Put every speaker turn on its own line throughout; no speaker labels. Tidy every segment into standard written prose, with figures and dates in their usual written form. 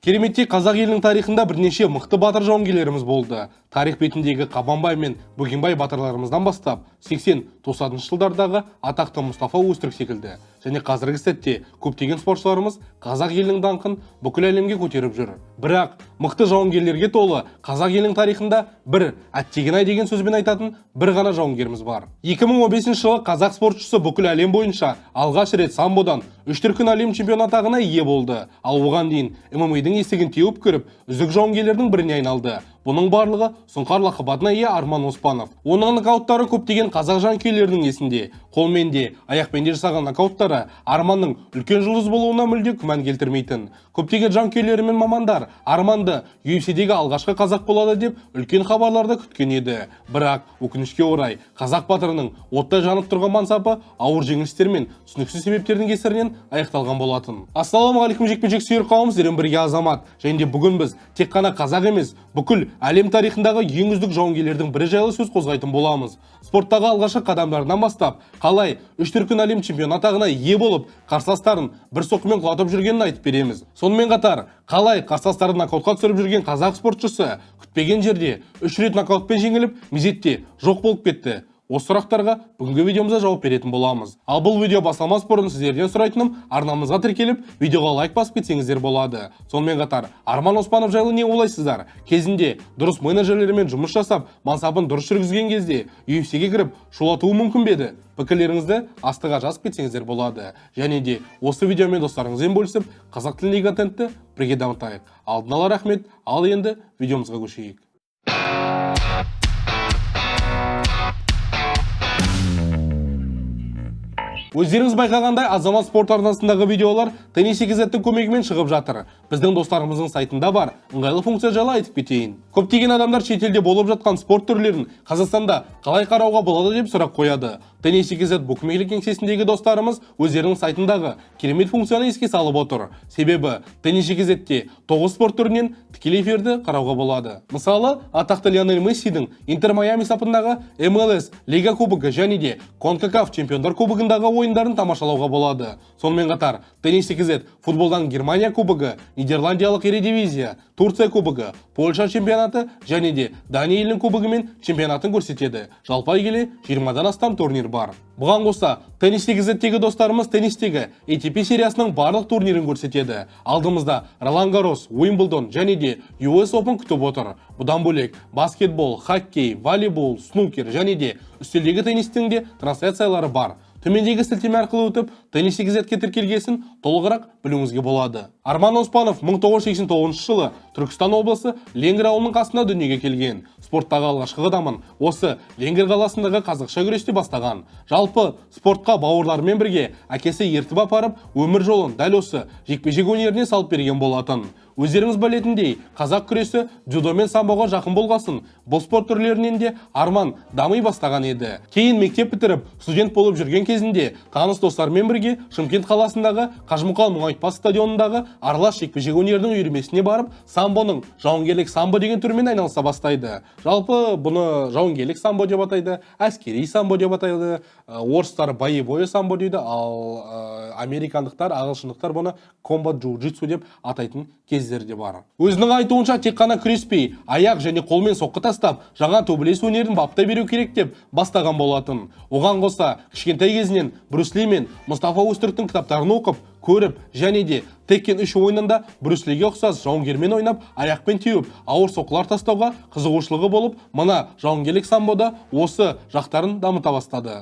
Кереметте қазақ елінің тарихында бірнеше мықты батыр жауынгерлеріміз болды. Тарих бетіндегі Қабанбай мен Бөгенбай батырларымыздан бастап 80-90 жылдардағы атақты Мұстафа Өзтүрік секілді және қазіргі сәтте көптеген спортшыларымыз қазақ елінің даңқын бүкіл әлемге көтеріп жүр. Бірақ мықты жауынгерлерге толы қазақ елінің тарихында бір әттеген-ай деген сөзбен айтатын бір ғана жауынгеріміз бар. 2015 жылы қазақ спортшысы бүкіл әлем бойынша алғаш рет самбодан 3 дүркін әлем чемпионы атағына ие болды. Ал оған дейін ММА-дің есігін теуіп кіріп, үздік жауынгерлердің біріне айналды. Бұның барлығы Сұңқар лақабатына ие Арман Оспанов. Оның нокауттары көптеген қазақ жанкүйерлерінің есінде. Қолмен де, аяқпен де жасаған нокауттары Арманның үлкен жұлдыз болуына мүлде күмән келтірмейтін. Көптеген жанкүйерлері мен мамандар Арманды UFC-дегі алғашқы қазақ болады деп үлкен хабарларда күткен еді. Бірақ өкінішке орай қазақ батырының оттай жанып тұрған мансапы ауыр жеңілістер мен түсініксіз себептердің кесірінен аяқталған болатын. Ассалаумағалейкум жекпе-жек сүйер қауым, сіздермен бірге Азамат. Және де бүгін біз тек қана қазақ емес, бүкіл әлем тарихындағы ең үздік жауынгерлердің бірі жайлы сөз қозғайтын боламыз. Спорттағы алғашқы қадамдарынан бастап, қалай 3 дүркін әлем чемпионы атағына ие болып, қарсыластарын бір соққымен құлатып жүргенін айтып береміз. Сонымен қатар, қалай қарсыластарын нокаутқа түсіріп жүрген қазақ спортшысы күтпеген жерде 3 рет нокаутпен жеңіліп, мезетте жоқ болып кетті. Осы сұрақтарға бүгінгі видеомызда жауап беретін боламыз. Ал бұл видео бастамас бұрын сіздерден сұрайтыным, арнамызға тіркеліп, видеоға лайк басып кетсеңіздер болады. Сонымен қатар, Арман Оспанов жайлы не ойлайсыздар? Кезінде дұрыс менеджерлермен жұмыс жасап, мансабын дұрыс жүргізген кезде UFC-ге кіріп, шулатуы мүмкін бе еді? Пікірлеріңізді астыға жазып кетсеңіздер болады. Және де осы видеомен достарыңызбен бөлісіп, қазақ тіліндегі контентті бірге дамытайық. Алдын ала рахмет, ал енді видеомызға көшейік. Өздеріңіз байқағандай, Азамат спорт арнасындағы видеолар Теннис CZ-дің көмегімен шығып жатыр. Біздің достарымыздың сайтында бар ыңғайлы функция жайлы айтып кетейін. Көптеген адамдар шетелде болып жатқан спорт түрлерін Қазақстанда қалай қарауға болады деп сұрақ қояды. Теннис CZ букмекерлік кеңсесіндегі достарымыз өздерінің сайтындағы керемет функцияны еске салып отыр. Себебі Теннис CZ-те 9 спорт түрінен тікелей эфирді қарауға болады. Мысалы, атақты Лионель Мессидің Интер Майами сапындағы MLS Лига кубогы және де CONCACAF чемпиондар кубогындағы ойындарын тамашалауға болады. Сонымен қатар, Теннис CZ футболдан Германия кубогы, Нидерландиялық Ередивизия, Турция кубогы, Польша чемпионаты және де Дания елінің кубогымен чемпионатын көрсетеді. Жалпай келе 20-дан астам турнир бар. Бұған қоса, Теннис CZ-тегі достарымыз теннистегі ATP сериясының барлық турнирін көрсетеді. Алдымызда Ролан Гаррос, Уимблдон және де US Open күтіп отыр. Бұдан бөлек баскетбол, хоккей, волейбол, снукер және де үстелдегі теннистің де трансляциялары бар. Төмендегі сілтеме арқылы өтіп, Теннис CZ-ке тіркелгесін толығырақ білуіңізге болады. Арман Оспанов 1989 жылы Түркістан облысы Ленгір ауылының қасында дүниеге келген. Спорттағы алғашқы қадамын осы Ленгір қаласындағы қазақша күресте бастаған. Жалпы спортқа бауырларымен бірге әкесі ертіп апарып, өмір жолын дәл осы жекпе-жек өнеріне салып берген болатын. Өздеріңіз білетіндей, қазақ күресі дзюдо мен самбоға жақын болғасын, бұл спорт түрлерінен де Арман дами бастаған еді. Кейін мектеп бітіріп, студент болып жүрген кезінде таныс достармен бірге Шымкент қаласындағы Қажымұқан Мұңайтпас стадионындағы аралас жекпе-жек өнерінің үйірмесіне барып, самбоның жауынгерлік самбо деген түрмен айналыса бастайды. Жалпы бұны жауынгерлік самбо деп атайды, әскери самбо деп атайды, орыстар боевой самбо дейді, ал американдықтар, ағылшындықтар бұны комбат джиу-джитсу деп атайтын кездерде бар. Өзінің айтуынша тек қана күреспей, аяқ және қолмен соққы тастап, жаңа төбелес өнерін баптай беру керек деп бастаған болатын. Оған қоса, кішкентай кезінен Брюс Ли мен Мұстафа Өзтүріктің кітаптарын оқып, көріп және де Tekken 3 ойынында Брюс Лиге ұқсас жауынгермен ойнап, аяқпен теуіп, ауыр соққылар тастауға қызығушылығы болып, мына жауынгерлік самбода осы жақтарын дамыта бастады.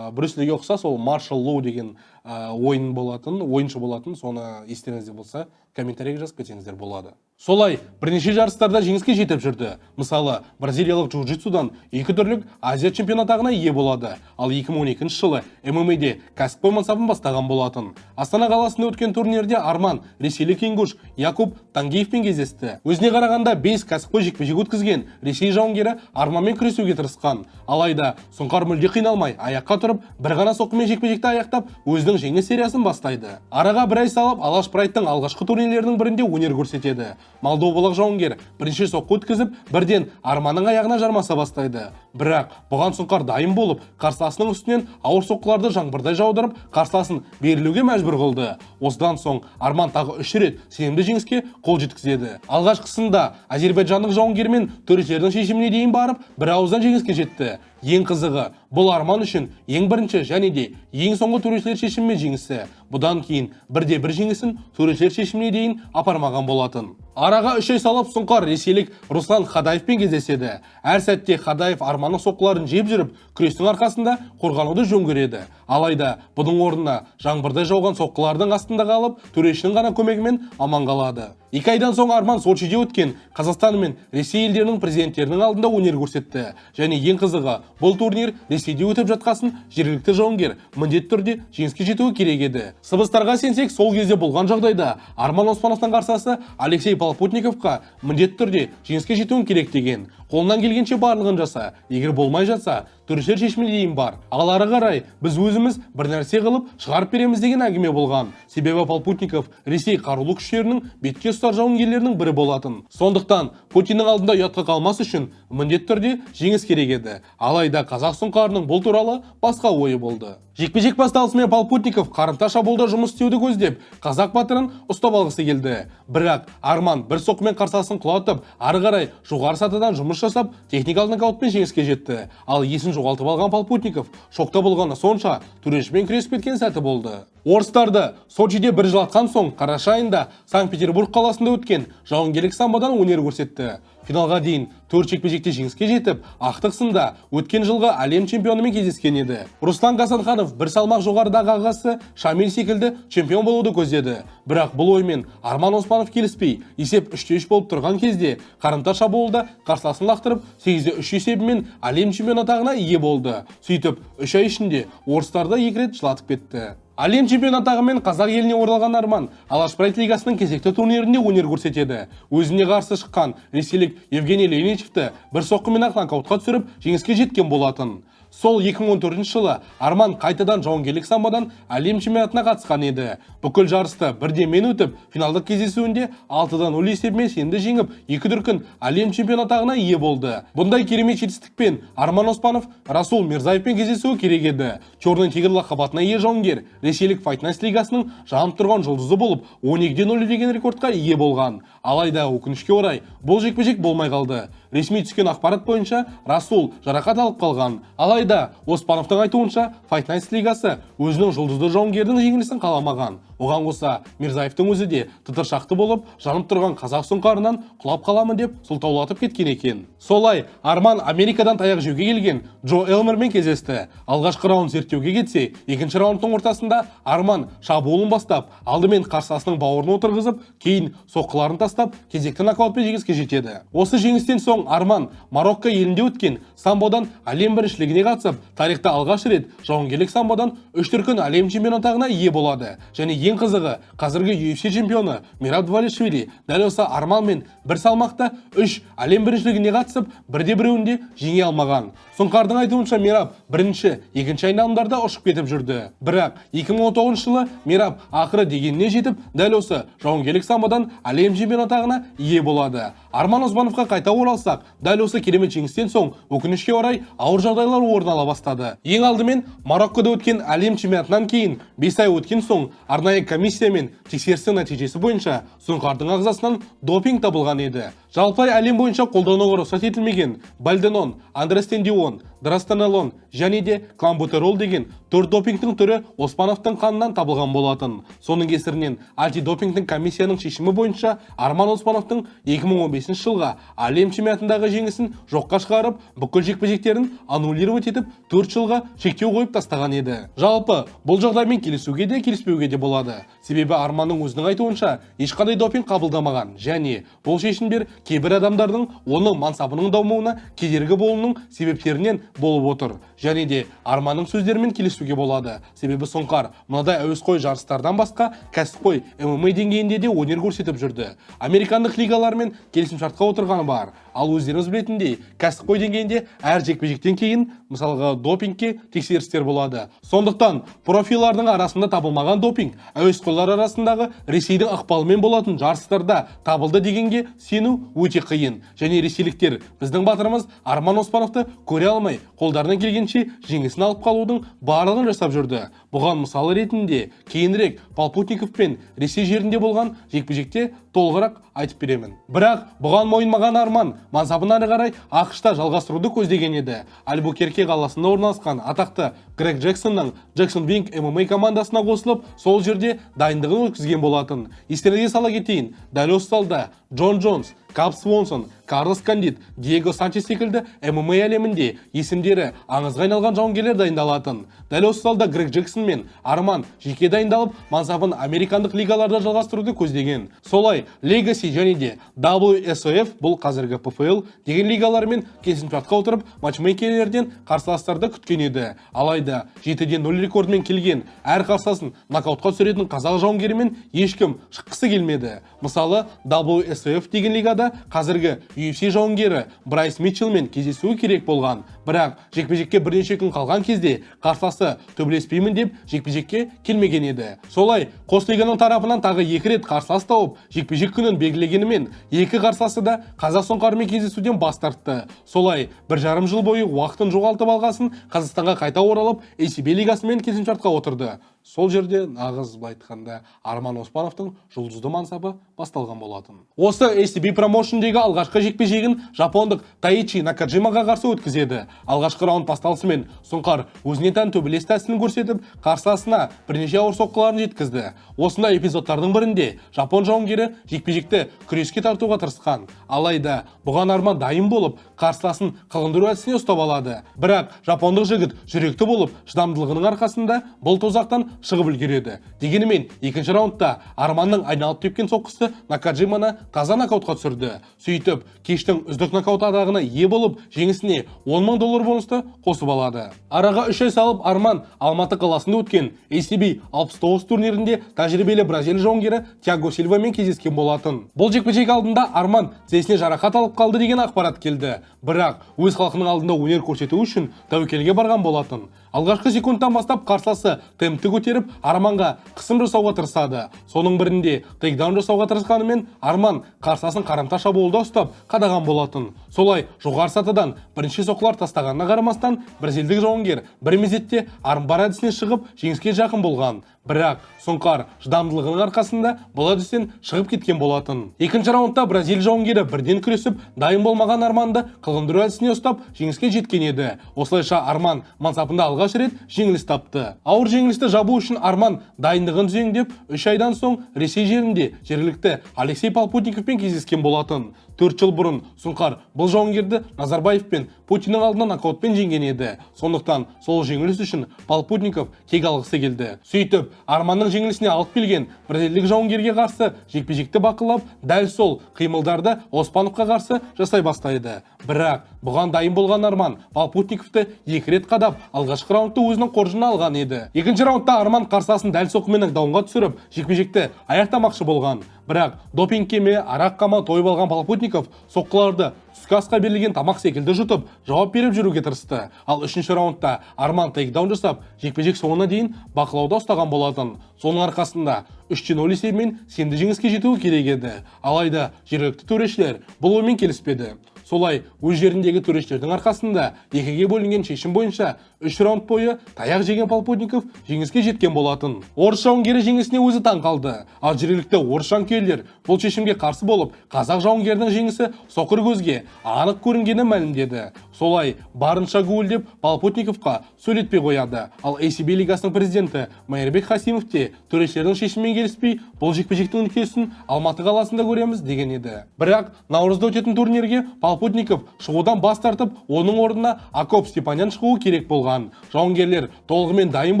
Брюс Лиге ұқсас ол Маршал Лоу деген ойыншы болатын, соны естеріңізде болса, комментарийге жазып кетсеңіздер болады. Солай, бірнеше жарыстарда жеңіске жетіп жүрді. Мысалы, бразилиялық джиу-джитсудан 2 түрлік Азия чемпионатағына ие болады. Ал 2012 жылы ММА-де кәсіпқой мансабын бастаған болатын. Астана қаласында өткен турнирде Арман ресейлік ингуш Якуб Тангиевпен кездесті. Өзіне қарағанда 5 кәсіпқой жекпе-жек өткізген ресей жауынгері Арманмен күресуге тырысқан. Алайда Сұңқар мүлде қиналмай, аяққа тұрып, бір ғана соққымен жекпе-жекті аяқтап, өзінің жеңіс сериясын бастайды. Араға бір ай салып, Алаш Прайдтың алғашқы турнирлерінің бірінде өнер көрсетеді. Молдовалық жауынгер бірінші соққы өткізіп, бірден Арманның аяғына жармаса бастайды. Бірақ бұған Сұңқар дайын болып, қарсыласының үстінен ауыр соққыларды жаңбырдай жаудырып, қарсыласын берілуге мәжбүр қылды. Осыдан соң Арман тағы 3 рет сенімді жеңіске қол жеткізеді. Алғашқысында Азербайжандық жауынгермен төрешілердің шешіміне дейін барып, бір ауыздан жеңіске жетті. Ең қызығы, бұл Арман үшін ең бірінші және де ең соңғы төрешілер шешімімен жеңісі. Бұдан кейін бірде-бір жеңісін төрешілер шешіміне дейін апармаған болатын. Араға 3 ай салып Сұңқар ресейлік Руслан Хадаевпен кездеседі. Әр сәтте Хадаев Арманның соққыларын жеп жүріп, күрестің арқасында қорғануды жөн көреді. Алайда бұның орнына жаңбырдай жауған соққылардың астында қалып, төрешінің ғана көмегімен аман қалады. 2 айдан соң Арман Сочиде өткен Қазақстан мен Ресей елдерінің президенттерінің алдында өнер көрсетті. Және ең қызығы, бұл турнир Ресейде өтіп жатқасын жергілікті жауынгер міндетті түрде жеңіске жетуі керек еді. Сыбыстарға сенсек, сол кезде болған жағдайда Арман Оспановтың қарсысы Алексей Полпутниковқа міндетті түрде жеңіске жетуін керек деген. Қолынан келгенше барлығын жаса, егер болмай жатса, төрешілер шешіміне дейін бар. Ал ары қарай біз өзіміз бір нәрсе қылып шығарып береміз деген әңгіме болған. Себебі Полпутников Ресей қарулы күштерінің бетке ұстар жауынгерлерінің бірі болатын. Сондықтан Путиннің алдында ұятқа қалмас үшін міндетті түрде жеңіс керек еді. Алайда қазақ сұңқарының бұл туралы басқа ойы болды. Жекпе-жек басталысымен Полпутников қарымта шабуылда жұмыс істеуді көздеп, қазақ батырын ұстап алғысы келді. Бірақ Арман бір соққымен қарсыласын құлатып, ары қарай жоғары сатыдан жұмыс жасап, техникалық нокаутпен жеңіске жетті. Ал есін жоғалтып алған Полпутников шокта болғаны сонша төрешімен күресіп кеткен сәті болды. Орыстарды Сочиде бір жылатқан соң, қараша айында Санкт-Петербург қаласында өткен жауынгерлік самбодан өнер көрсетті. Финалға дейін 4 жекпе-жекте жеңіске жетіп, ақтық сында өткен жылғы әлем чемпионымен кездескен еді. Руслан Гасанханов бір салмақ жоғарыдағы ағасы Шамиль секілді чемпион болуды көздеді. Бірақ бұл оймен Арман Оспанов келіспей, есеп 3-3 болып тұрған кезде қарымта шабуылда қарсыласын лақтырып 8-3 есебімен әлем чемпион атағына ие болды. Сөйтіп 3 ай ішінде орыстарды 2 рет жылатып кетті. Әлем чемпион атағымен қазақ еліне оралған Арман Алаш Прайд лигасының кезекті турнирінде өнер көрсетеді. Өзіне қарсы шыққан ресейлік Евгений Леничевті бір соққымен-ақ нокаутқа түсіріп жеңіске жеткен болатын. Сол 2014 жылы Арман қайтадан жауынгерлік самбодан әлем чемпионатына қатысқан еді. Бүкіл жарысты бірден өтіп, финалдық кездесуінде 6-0 есебімен сенімді жеңіп, 2 дүркін әлем чемпион атағына ие болды. Бұндай керемет жетістікпен Арман Оспанов Расул Мирзаевпен кездесуі керек еді. Черный тигр лақабатына ие жауынгер ресейлік Fight Night лигасының жанып тұрған жұлдызы болып, 12-0 деген рекордқа ие болған. Алайда өкінішке орай бұл жекпе-жек болмай қалды. Ресми түскен ақпарат бойынша Расул жарақат алып қалған. Алайда Оспановтың айтуынша Fight Night лигасы өзінің жұлдызды жауынгердің жеңілісін қаламаған. Оған қоса Мирзаевтың өзі де тытыршақты болып, жанып тұрған қазақ сұңқарынан құлап қаламын деп сұлтаулатып кеткен екен. Солай Арман Америкадан таяқ жеуге келген Джо Элмермен кездесті. Алғашқы раунд зерттеуге кетсе, екінші раундтың ортасында Арман шабуылын бастап, алдымен қарсыласының бауырын отырғызып, кейін соққыларын тастап, кезекті нокаутпен жеңіске жетеді. Осы жеңістен соң Арман Марокко елінде өткен самбодан әлем біріншілігіне қатысып, тарихта алғаш рет жауынгерлік самбодан 3 дүркін әлем чемпион атағына ие болады. Және ең қызығы, қазіргі UFC чемпионы Мераб Двалишвили дәл осы Арманмен бір салмақта 3 әлем біріншілігіне қатысып, бірде-біреуінде жеңе алмаған. Сұңқардың айтуынша Мераб бірінші, екінші айналымдарда ұшып кетіп жүрді. Бірақ 2019 жылы Мераб ақыры дегеніне жетіп, дәл осы жауынгерлік самбодан әлем чемпион атағына ие болады. Арман Оспановқа қайта оралсақ, дәл осы керемет жеңістен соң өкінішке орай ауыр жағдайлар орын ала бастады. Ең алдымен Мароккода өткен әлем чемпионатынан кейін 5 ай өткен соң арнайы комиссиямен тексерістің нәтижесі бойынша Сұңқардың ағзасынан допинг табылған еді. Жалпы әлем бойынша қолдануға рұқсат етілмеген бальденон, андростендион, драстенолон және де кламбутерол деген 4 допингтің түрі Оспановтың қанынан табылған болатын. Соның кесірінен антидопингтің комиссияның шешімі бойынша Арман Оспановтың 2015 жылға әлем чемпионатындағы жеңісін жоққа шығарып, бүкіл жекпе-жектерін аннулировать етіп, 4 жылға шектеу қойып тастаған еді. Жалпы бұл жағдаймен келісуге де келіспеуге де болады. Себебі Арманның өзінің айтуынша ешқандай допинг қабылдамаған және бұл шешімдер кейбір адамдардың оның мансабының дамуына кедергі болуының себептерінен болып отыр. Және де Арманның сөздерімен келісуге болады. Себебі Сұңқар мынадай әуесқой жарыстардан басқа кәсіпқой MMA деңгейінде де өнер көрсетіп жүрді. Американдық лигалармен келісімшартқа отырғаны бар. Ал өздеріңіз білетіндей, кәсіпқой деңгейінде әр жекпе-жектен кейін мысалға допингке тексерістер болады. Сондықтан профилардың арасында табылмаған допинг әуесқойлар арасындағы Ресейдің ықпалымен болатын жарыстарда табылды дегенге сену өте қиын. Және ресейліктер біздің батырымыз Арман Оспановты көре алмай, қолдарынан келгенше жеңісін алып қалудың барлығын жасап жүрді. Бұған мысал ретінде кейінірек Полпутников пен Ресей жерінде болған жекпе-жекте толығырақ айтып беремін. Бірақ бұған мойымаған Арман мансабын ары қарай ақш-та жалғастыруды көздеген еді. Альбукерке қаласында орналасқан атақты Грег Джексонның Jackson Wink MMA командасына қосылып, сол жерде дайындығын өткізген болатын. Естеріңізге сала кетейін, дәл осы залда Джон Джонс, Кап Свонсон, Карлос Кандид, Диего Санчес секілді MMA әлемінде есімдері аңызға айналған жауынгерлер дайындалатын. Дәл осы залда Грег Джексон мен Арман жеке дайындалып, мансабын американдық лигаларда жалғастыруды көздеген. Солай Legacy және де WSOF, бұл қазіргі PFL деген лигалармен келісімшартқа отырып, матчмейкерлерден қарсыластарды күткен еді. Алайда 7-0 рекордымен келген әр қарсыласын нокаутқа түсіретін қазақ жауынгерімен ешкім шыққысы келмеді. Мысалы, WSOF деген лигада қазіргі UFC жауынгері Брайс Митчелмен кездесуі керек болған. Бірақ жекпе-жекке бірнеше күн қалған кезде қарсыласы төбелеспеймін деп жекпе-жекке келмеген еді. Солай қос лиганың тарапынан тағы 2 рет қарсылас тауып, жекпе-жек күнін белгілегенімен, екі қарсыласы да қазақ сұңқарымен кездесуден бас тартты. Солай 1,5 жыл бойы уақытын жоғалтып алғасын Қазақстанға қайта оралып, ACB лигасымен келісімшартқа отырды. Сол жерде нағыз айтқанда Арман Оспановтың жұлдызды мансабы басталған болатын. Осы ACB промоушндегі алғашқы жекпе-жегін жапондық Таичи Накаджимаға қарсы өткізеді. Алғашқы раунд басталысымен сұңқар өзіне тән төбелес тәсілін көрсетіп, қарсыласына бірнеше ауыр соққыларын жеткізді. Осындай эпизодтардың бірінде жапон жауынгері жекпе-жекті күреске тартуға тырысқан. Алайда бұған Арман дайын болып, қарсыласын қылғындыру әдісіне ұстап алады. Бірақ жапондық жігіт жүректі болып, шыдамдылығының арқасында бұл тозақтан шығып үлгереді. Дегенімен, екінші раундта Арманның айналып тепкен соққысы Накаджиманы таза нокаутқа түсірді. Сөйтіп, кештің үздік нокаут атағына ие болып, жеңісіне $10,000 бонусты қосып алады. Араға 3 ай салып, Арман Алматы қаласында өткен ACB 69 турнирінде тәжірибелі бразил жауынгері Тиаго Сильвамен кездескен болатын. Бұл жекпе-жек алдында Арман тізесіне жарақат алып қалды деген ақпарат келді. Бірақ өз халқының алдында өнер көрсету үшін тәуекелге барған болатын. Алғашқы секундтан бастап қарсыласы темпті көтеріп, Арманға қысым жасауға тырысады. Соның бірінде тейкдаун жасауға тырысқанымен Арман қарсыласын қарымта шабуылда ұстап қадаған болатын. Солай жоғары сатыдан бірінші соққылар тастағанына қарамастан, бразилдік жауынгер бір мезетте армбар әдісіне шығып жеңіске жақын болған. Бірақ сұңқар шыдамдылығының арқасында бұл әдістен шығып кеткен болатын. Екінші раундта бразил жауынгері бірден күресіп, дайын болмаған Арманды қылғындыру әдісіне ұстап жеңіске жеткен еді. Осылайша Арман мансапында алғаш рет жеңіліс тапты. Ауыр жеңілісті жабу үшін Арман дайындығын түзеңдеп, 3 айдан соң Ресей жерінде жергілікті Алексей Полпутниковпен кездескен болатын. 4 жыл бұрын сұңқар бұл жауынгерді Назарбаев пен Путиннің алдына нокаутпен жеңген еді. Сондықтан сол жеңіліс үшін Полпутников кек алғысы келді. Сөйтіп, Арманның жеңілісіне алып келген бразилдік жауынгерге қарсы жекпе-жекті бақылап, дәл сол қимылдарды Оспановқа қарсы жасай бастайды. Бірақ бұған дайын болған Арман Полпутниковты 2 рет қадап, алғашқы раундты өзінің қоржынына алған еді. Екінші раундта Арман қарсыласын дәл соққымен нокдаунға түсіріп, жекпе-жекті аяқтамақшы болған. Бірақ допингке ме, араққа ма тойып алған Полпутников соққыларды түскі асқа берілген тамақ секілді жұтып, жауап беріп жүруге тырысты. Ал 3-ші раундта Арман тейкдаун жасап, жекпе-жек соңына дейін бақылауда ұстаған болатын. Соның арқасында 3-0 есебімен сенімді жеңіске жетуі керек еді. Алайда жергілікті төрешілер бұл оймен келіспеді. Солай өз жеріндегі төрешілердің арқасында екіге бөлінген шешім бойынша 3 раунд бойы таяқ жеген Полпутников жеңіске жеткен болатын. Орыс жауынгері жеңісіне өзі таң қалды. Ал жергілікті орыс жанкүйерлер бұл шешімге қарсы болып, қазақ жауынгерінің жеңісі соқыр көзге анық көрінгені мәлімдеді. Солай барынша гуілдеп Полпутниковқа сөйлетпей қояды. Ал ACB лигасының президенті Майырбек Хасимов те төрешілердің шешімімен келіспей, бұл жекпе-жектің нүктесін Алматы қаласында көреміз деген еді. Бірақ наурызда өтетін турнирге Полпутников шығудан бас тартып, оның орнына Акоп Степанян шығуы керек болған. Жауынгерлер толығымен дайын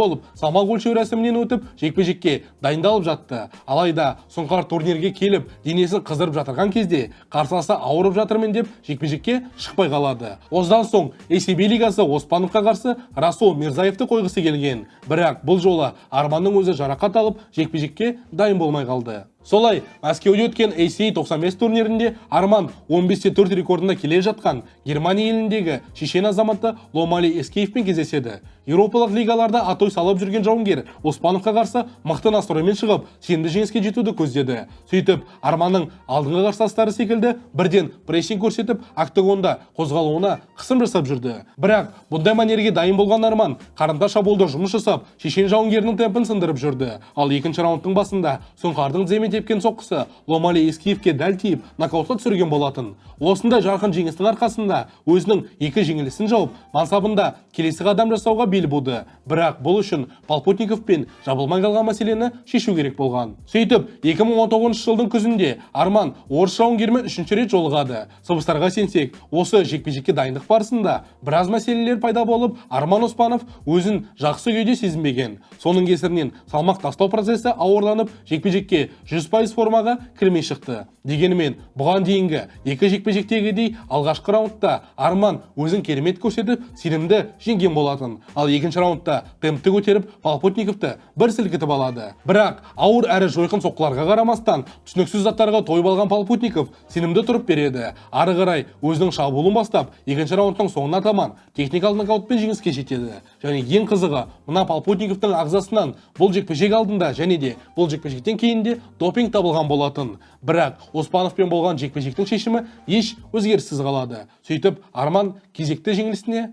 болып, салмақ өлшеу рәсімінен өтіп, жекпе-жекке дайындалып жатты. Алайда сұңқар турнирге келіп, денесін қыздырып жатырған кезде, қарсыласы ауырып жатырмын деп жекпе-жекке шықпай қалады. Осыдан соң ACB лигасы Оспановқа қарсы Расул Мирзаевты қойғысы келген. Бірақ бұл жолы Арманның өзі жарақат алып, жекпе-жекке дайын болмай қалды. Солай, Мәскеуде өткен ACA 95 турнирінде Арман 15-4 рекордында келе жатқан Германия еліндегі шешен азаматы Ломали Ескеевпен кездеседі. Еуропалық лигаларда атой салып жүрген жауынгер Оспановқа қарсы мықты настроймен шығып, сенімді жеңіске жетуді көздеді. Сөйтіп, Арманның алдыңғы қарсыластары секілді бірден прессинг көрсетіп, октагонда қозғалуына қысым жасап жүрді. Бірақ бұндай манерге дайын болған Арман қарымта шабуылда жұмыс жасап, шешен жауынгерінің темпін сындырып жүрді. Ал екінші раундтың басында Сұңқардың тіземен тепкен соққысы Ломали Ескеевке дәл тиіп, нокаутқа түсірген болатын. Осындай жарқын жеңістің арқасында өзінің екі жеңілісін жауып, мансабында келесі қадам жасауға бел буды. Бірақ бұл үшін Полпутниковпен жабылмай қалған мәселені шешу керек болған. Сөйтіп, 2019 жылдың күзінде Арман орыс жауынгермен үшінші рет жолығады. Сыбыстарға сенсек, осы жекпе-жекке дайындық барысында біраз мәселелер пайда болып, Арман Оспанов өзін жақсы күйде сезінбеген. Соның кесірінен салмақ тастау процесі ауырланып, жекпе-жекке 100% формаға кірмей шықты. Дегенімен, бұған дейінгі екі жекпе-жектегідей алғашқы раундта Арман өзін керемет көрсетіп, сенімді жеңген болатын. Ал екінші раундта темпті көтеріп, Полпутниковты бір сілкітіп алады. Бірақ ауыр әрі жойқын соққыларға қарамастан, түсініксіз заттарға тойып алған Полпутников сенімді тұрып береді. Ары қарай өзінің шабуылын бастап, екінші раундтың соңына таман техникалық нокаутпен жеңіске жетеді. Және ең қызығы, мына Полпутниковтың ағзасынан бұл жекпе-жек алдында және де бұл жекпе-жектен кейін де допинг табылған болатын. Бірақ Оспановпен болған жекпе-жектің шешімі еш өзгеріссіз қалады. Сөйтіп, Арман кезекті жеңілісіне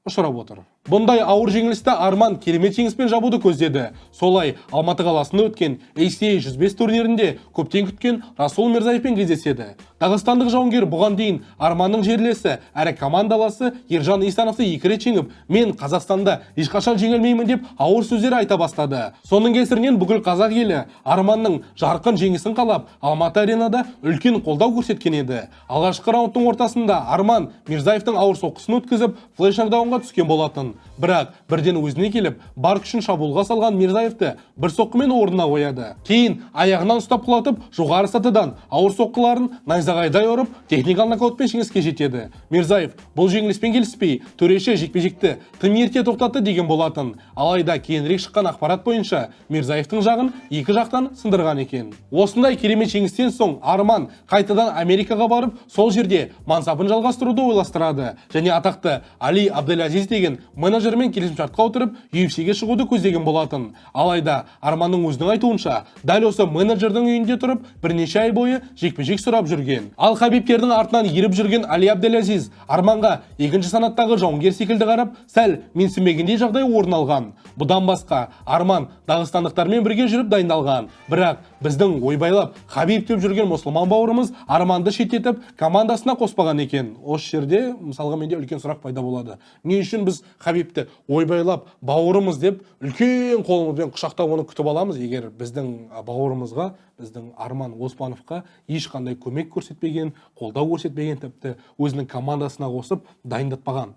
ұшырап отыр. Бұндай ауыр жеңілісті Арман керемет жеңіспен жабуды көздеді. Солай, Алматы қаласында өткен ACA 105 турнирінде көптен күткен Расул Мирзаевпен кездеседі. Дағыстандық жауынгер бұған дейін Арманның жерлесі әрі командаласы Ержан Исановты екі рет жеңіп, мен Қазақстанда ешқашан жеңілмеймін деп ауыр сөздер айта бастады. Соның кесірінен бүкіл қазақ елі Арманның жарқын жеңісін қалап, Алматы аренада үлкен қолдау көрсеткен еді. Алғашқы раундтың ортасында Арман Мирзаевтың ауыр соққысын өткізіп, флеш-нокдаунға түскен болатын. Бірақ бірден өзіне келіп, бар күшін шабуылға салған Мирзаевты бір соққымен орнына қояды. Кейін аяғынан ұстап құлатып, жоғары сатыдан ауыр соққыларын найзағайдай ұрып, техникалық нокаутпен жеңіске жетеді. Мирзаев бұл жеңіліспен келіспей, төреші жекпе-жекті тым ерте тоқтатты деген болатын. Алайда кейінірек шыққан ақпарат бойынша Мирзаевтың жағын екі жақтан сындырған екен. Осындай керемет жеңістен соң Арман қайтадан Америкаға барып, сол жерде мансабын жалғастыруды ойластырады. Және атақты Али Абделазиз деген менеджермен келісімшартқа отырып, UFC-ге шығуды көздеген болатын. Алайда Арманның өзінің айтуынша, дәл осы менеджердің үйінде тұрып, бірнеше ай бойы жекпе-жек сұрап жүрген. Ал Хабибтердің артынан еріп жүрген Али Абделазиз Арманға екінші санаттағы жауынгер секілді қарап, сәл менсінбегендей жағдай орын алған. Бұдан басқа Арман дағыстандықтармен бірге жүріп дайындалған. Бірақ біздің ойбайлап Хабиб деп жүрген мұсылман бауырымыз Арманды шеттетіп, командасына қоспаған екен. Осы жерде мысалға менде үлкен сұрақ пайда болады. Не үшін біз Хабибті ойбайлап бауырымыз деп үлкен қолымызбен құшақтап оны күтіп аламыз, егер біздің бауырымызға, біздің Арман Оспановқа ешқандай көмек көрсетпеген, қолдау көрсетпеген, тіпті өзінің командасына қосып дайындатпаған?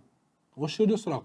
Осы жерде сұрақ.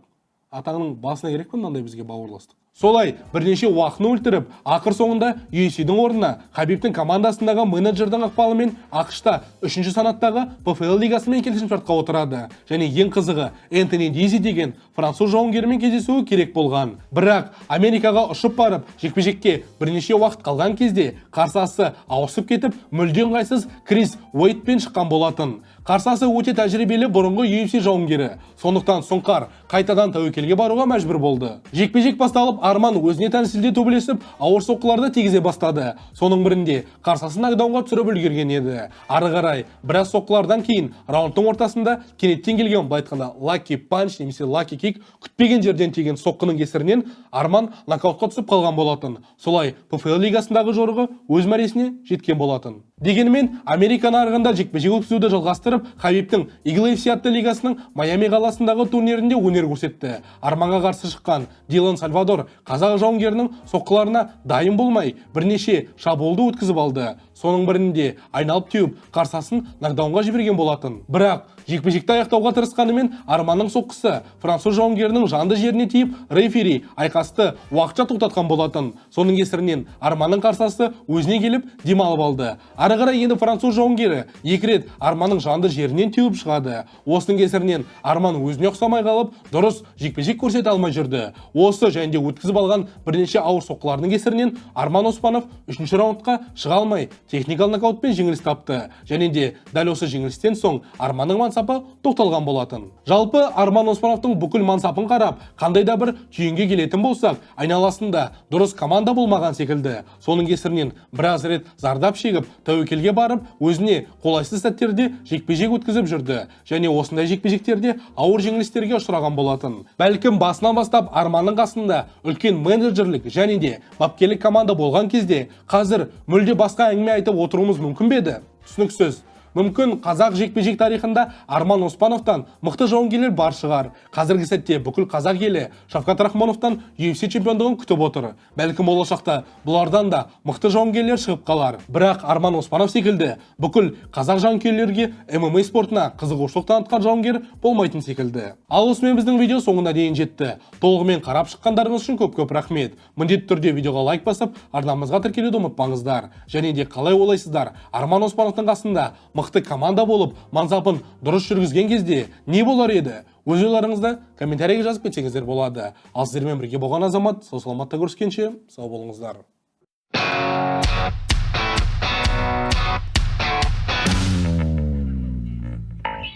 Атаңның басына керек пе мынандай бізге бауырластық? Солай, бірнеше уақытын өлтіріп, ақыр соңында UFC-дің орнына Хабибтің командасындағы менеджердің ықпалымен ақш-та 3-ші санаттағы PFL лигасымен келісімшартқа отырады. Және ең қызығы, Энтони Дизи деген француз жауынгерімен кездесуі керек болған. Бірақ Америкаға ұшып барып, жекпе-жекке бірнеше уақыт қалған кезде қарсыласы ауысып кетіп, мүлден қайсыз Крис Уэйтпен шыққан болатын. Қарсыласы өте тәжірибелі бұрынғы UFC жауынгері. Сондықтан Сұңқар қайтадан тәуекелге баруға мәжбүр болды. Жекпе-жек басталып, Арман өзіне тән стильде төбелесіп, ауыр соққыларды тигізе бастады. Соның бірінде қарсыласын нокдаунға түсіріп үлгерген еді. Ары қарай біраз соққылардан кейін раундтың ортасында кенеттен келген, былай айтқанда лаки панч немесе лаки кик күтпеген жерден тиген соққының кесірінен Арман нокаутқа түсіп қалған болатын. Солай PFL лигасындағы жорығы өз мәресіне жеткен болатын. Дегенмен, Америка нарығында жекпе-жек өткізуді жалғастырып, Хабибтің Eagle FC атты лигасының Майами қаласындағы турнирінде өнер көрсетті. Арманға қарсы шыққан Дилан Сальвадор қазақ жауынгерінің соққыларына дайын болмай, бірнеше шабуылды өткізіп алды. соның бірінде айналып теуіп қарсасын нокдаунға жіберген болатын. Бірақ жекпе-жекті аяқтауға тырысқанымен Арманның соққысы француз жауынгерінің жанды жеріне тиіп, рефери айқасты уақытша тоқтатқан болатын. Соның кесірінен Арманның қарсасы өзіне келіп демалып алды. Ары қарай енді француз жауынгері екі рет Арманның жанды жерінен теуіп шығады. Осының кесірінен Арман өзіне ұқсамай қалып, дұрыс жекпе-жек көрсете алмай жүрді. Осы және де өткізіп алған бірнеше ауыр соққылардың кесірінен Арман Оспанов 3-ші раундқа шыға алмай техникалық нокаутпен жеңіліс тапты. Және де дәл осы жеңілістен соң Арманның мансапы тоқталған болатын. Жалпы Арман Оспановтың бүкіл мансапын қарап, қандай да бір түйінге келетін болсақ, айналасында дұрыс команда болмаған секілді. Соның кесірінен біраз рет зардап шегіп, тәуекелге барып, өзіне қолайсыз сәттерде жекпе-жек өткізіп жүрді. Және осындай жекпе-жектерде ауыр жеңілістерге ұшыраған болатын. Бәлкім басынан бастап Арманның қасында үлкен менеджерлік және де бапкерлік команда болған кезде, қазір мүлде басқа әңгіме айтып отыруымыз мүмкін бе еді? Түсініксіз. Мүмкін қазақ жекпе-жек тарихында Арман Оспановтан мықты жауынгерлер бар шығар. Қазіргі сәтте бүкіл қазақ елі Шавкат Рахмоновтан UFC чемпиондығын күтіп отыр. Бәлкім болашақта бұлардан да мықты жауынгерлер шығып қалар. Бірақ Арман Оспанов секілді бүкіл қазақ жанкүйерлерге MMA спортына қызығушылық танытқан жауынгер болмайтын секілді. Ал осымен біздің видео соңына дейін жетті. Толығымен қарап шыққандарыңыз үшін көп-көп рахмет. Міндетті түрде видеоға лайк басып, арнамызға тіркелуді ұмытпаңыздар. Және де қалай ойлайсыздар, Арман Оспановтың қасында мықты команда болып, мансапын дұрыс жүргізген кезде не болар еді? Өз ойларыңызды комментарийге жазып кетсеңіздер болады. Ал сіздермен бірге болған Азамат, сау саламатта көріскенше сау болыңыздар.